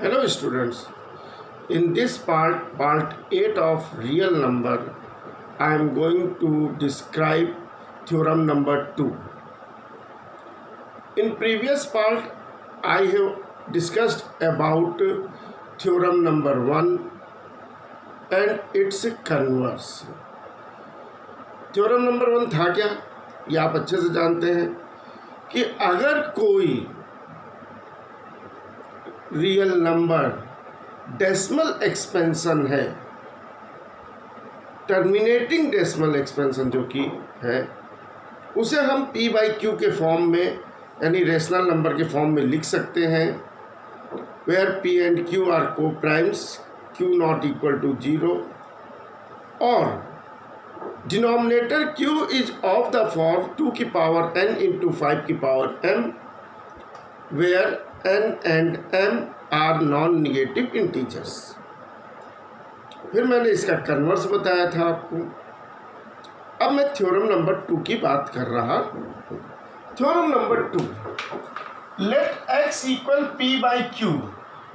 Hello students, in this part 8 of real number, I am going to describe theorem number 2. In previous part, I have discussed about theorem number 1 and its converse. Theorem number 1 था क्या? ये आप अच्छे से जानते हैं कि अगर कोई रियल नंबर डेसिमल एक्सपेंशन है, टर्मिनेटिंग डेसिमल एक्सपेंशन जो कि है, उसे हम p बाई क्यू के फॉर्म में यानी रेशनल नंबर के फॉर्म में लिख सकते हैं, where p and q are coprimes, q not equal to 0 और denominator q is of the form 2 की पावर n इंटू 5 की power m, where n and m are non negative integers. फिर मैंने इसका कन्वर्स बताया था आपको। अब मैं थ्योरम नंबर 2 की बात कर रहा हूँ। Theorem number 2, let x equal p by q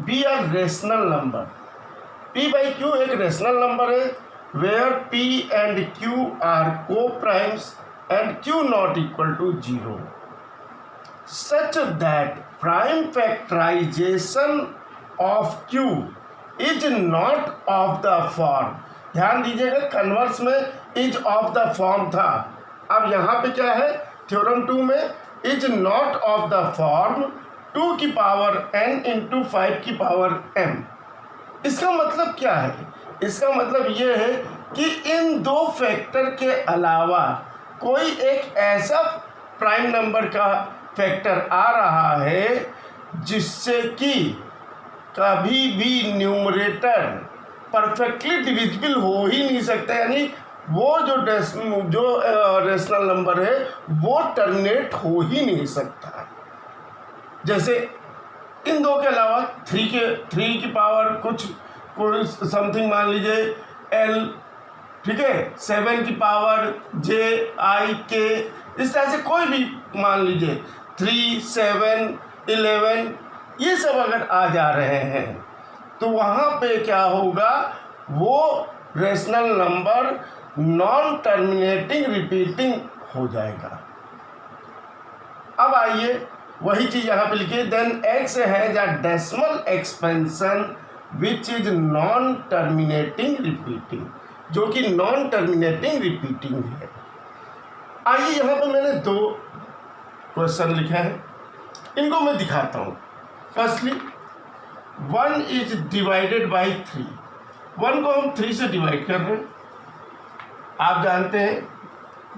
be a rational number. p by q एक रेशनल नंबर है where p and q are coprimes and q not equal to 0 such that prime factorization of q is not of the form। ध्यान दीजिएगा, converse में is of the form था, अब यहाँ पे क्या है थ्योरम 2 में is not of the form 2 की पावर n इंटू 5 की पावर m। इसका मतलब क्या है? इसका मतलब ये है कि इन दो फैक्टर के अलावा कोई एक ऐसा प्राइम नंबर का फैक्टर आ रहा है जिससे कि कभी भी न्यूमरेटर परफेक्टली डिविजिबल हो ही नहीं सकता, यानी वो जो रेशनल नंबर है वो टर्मिनेट हो ही नहीं सकता। जैसे इन दो के अलावा 3 की पावर कोई समथिंग मान लीजिए l, ठीक है, 7 की पावर j i k, इस तरह से कोई भी मान लीजिए 3, 7, 11 ये सब अगर आ जा रहे हैं तो वहाँ पे क्या होगा, वो rational number non terminating repeating हो जाएगा। अब आइए वही चीज़ यहाँ पे लिखिए, then x has a decimal expansion which is non terminating repeating, जो कि नॉन टर्मिनेटिंग रिपीटिंग है। आइए यहाँ पे मैंने 2 क्वेश्चन लिखे हैं, इनको मैं दिखाता हूँ। फर्स्टली 1 इज डिवाइडेड बाई 3, 1 को हम 3 से डिवाइड कर रहे हैं। आप जानते हैं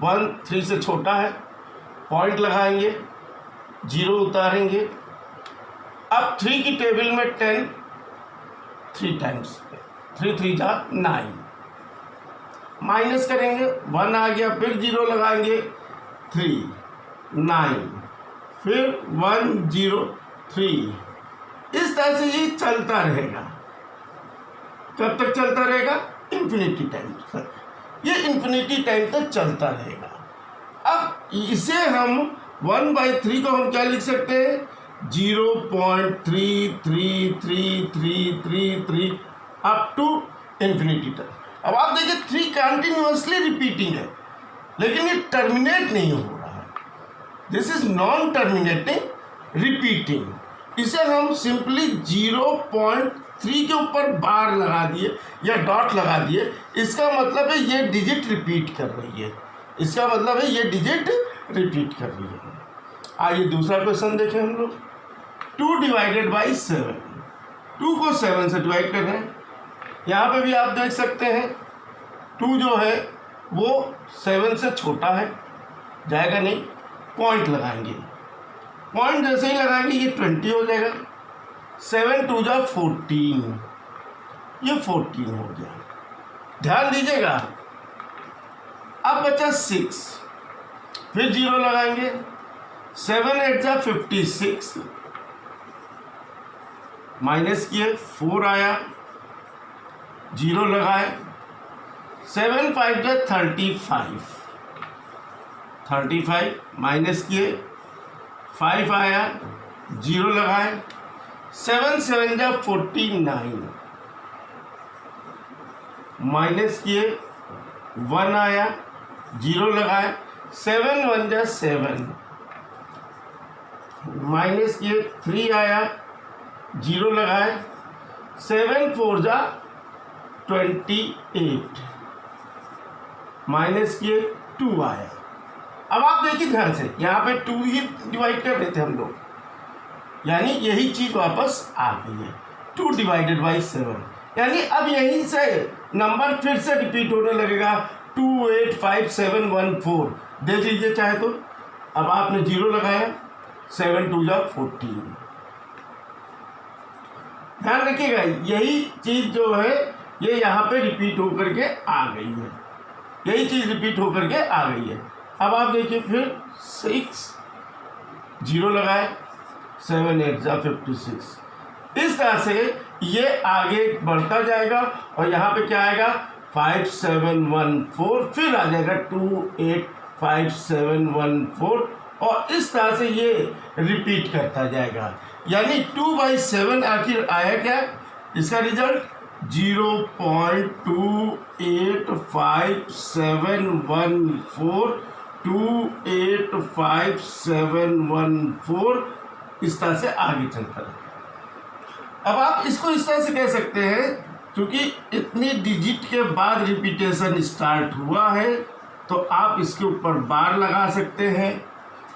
1 3 से छोटा है, पॉइंट लगाएंगे, 0 उतारेंगे। अब 3 की टेबल में 10 3 टाइम्स, 3 3 जा 9, माइनस करेंगे, 1 आ गया, फिर 0 लगाएंगे, 3 9, फिर 1 0 3, इस तरह से ये चलता रहेगा। कब तक चलता रहेगा? इन्फिनिटी टाइम तक, ये इन्फिनिटी टाइम तक चलता रहेगा। अब इसे हम 1/3 को हम क्या लिख सकते हैं? 0.3333333 अप टू इन्फिनिटी तक। अब आप देखिए 3 कंटिन्यूअसली रिपीटिंग है, लेकिन ये टर्मिनेट नहीं हो रहा है। This is non terminating repeating. इसे हम सिंपली 0.3 के ऊपर बार लगा दिए या डॉट लगा दिए, इसका मतलब है ये डिजिट रिपीट कर रही है, इसका मतलब है ये डिजिट रिपीट कर रही है। आइए दूसरा क्वेश्चन देखें हम लोग। 2 डिवाइडेड बाई 7, 2 को 7 से डिवाइड कर रहे हैं। यहाँ पे भी आप देख सकते हैं 2 जो है वो 7 से छोटा है, जाएगा नहीं, पॉइंट लगाएंगे, पॉइंट जैसे ही लगाएंगे ये 20 हो जाएगा, 7 2 जा 14, ये 14 हो गया। ध्यान दीजिएगा, अब बचा 6, फिर 0 लगाएंगे, 7 8 जा 56, माइनस किए 4 आया, 0 लगाए, 7 5 जा 35 माइनस किए 5 आया, 0 लगाए, 7 7 जा 49, माइनस किए 1 आया, 0 लगाए, 7 1 जा 7, माइनस किए 3 आया, 0 लगाए, 7 4 जा 28, माइनस किए 2 आया। अब आप देखिए ध्यान से, यहाँ पे 2 ही डिवाइड कर रहे थे हम लोग, यानी यही चीज वापस आ गई है, 2 डिवाइडेड बाई 7, यानी अब यहीं से नंबर फिर से रिपीट होने लगेगा, 2 8 5 7 1 4, देख लीजिए चाहे तो। अब आपने 0 लगाया, 7 2 जा 14, ध्यान रखिएगा यही चीज जो है ये यहाँ पे रिपीट होकर के आ गई है, यही चीज रिपीट होकर के आ गई है। अब आप देखिए फिर 6 0 लगाए, 7 8 जा 56, इस तरह से ये आगे बढ़ता जाएगा और यहाँ पे क्या आएगा 5 7 1 4, फिर आ जाएगा 2 8 5 7 1 4, और इस तरह से ये रिपीट करता जाएगा। यानी 2/7 आखिर आया क्या, इसका रिजल्ट 0.285714, 285714, इस तरह से आगे चलता है। अब आप इसको इस तरह से कह सकते हैं, क्योंकि इतनी डिजिट के बाद रिपीटेशन स्टार्ट हुआ है तो आप इसके ऊपर बार लगा सकते हैं।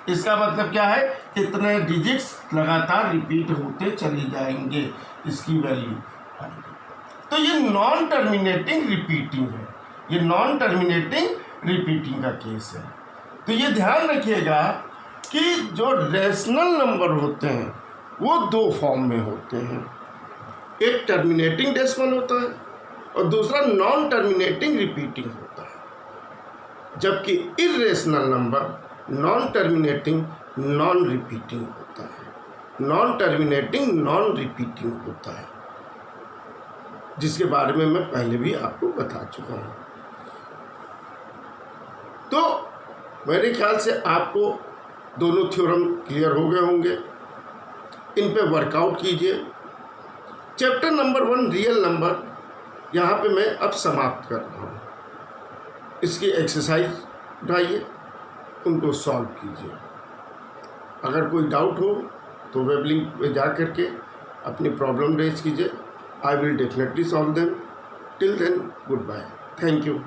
इसका मतलब क्या है, इतने डिजिट्स लगातार रिपीट होते चले जाएंगे, इसकी वैल्यू। तो ये नॉन टर्मिनेटिंग रिपीटिंग है, ये नॉन टर्मिनेटिंग रिपीटिंग का केस है। तो ये ध्यान रखिएगा कि जो रेशनल नंबर होते हैं वो 2 फॉर्म में होते हैं, एक टर्मिनेटिंग डेसिमल होता है और दूसरा नॉन टर्मिनेटिंग रिपीटिंग होता है। जबकि irrational number non terminating non repeating होता है, नॉन टर्मिनेटिंग नॉन रिपीटिंग होता है, जिसके बारे में मैं पहले भी आपको बता चुका हूँ। तो मेरे ख्याल से आपको दोनों थ्योरम क्लियर हो गए होंगे, इन पे वर्कआउट कीजिए। चैप्टर नंबर 1 रियल नंबर यहाँ पे मैं अब समाप्त कर रहा हूँ। इसकी एक्सरसाइज उठाइए, उनको सॉल्व कीजिए। अगर कोई डाउट हो तो वेब लिंक पे जा करके अपनी प्रॉब्लम रेज कीजिए। I will definitely solve them. Till then, goodbye. Thank you.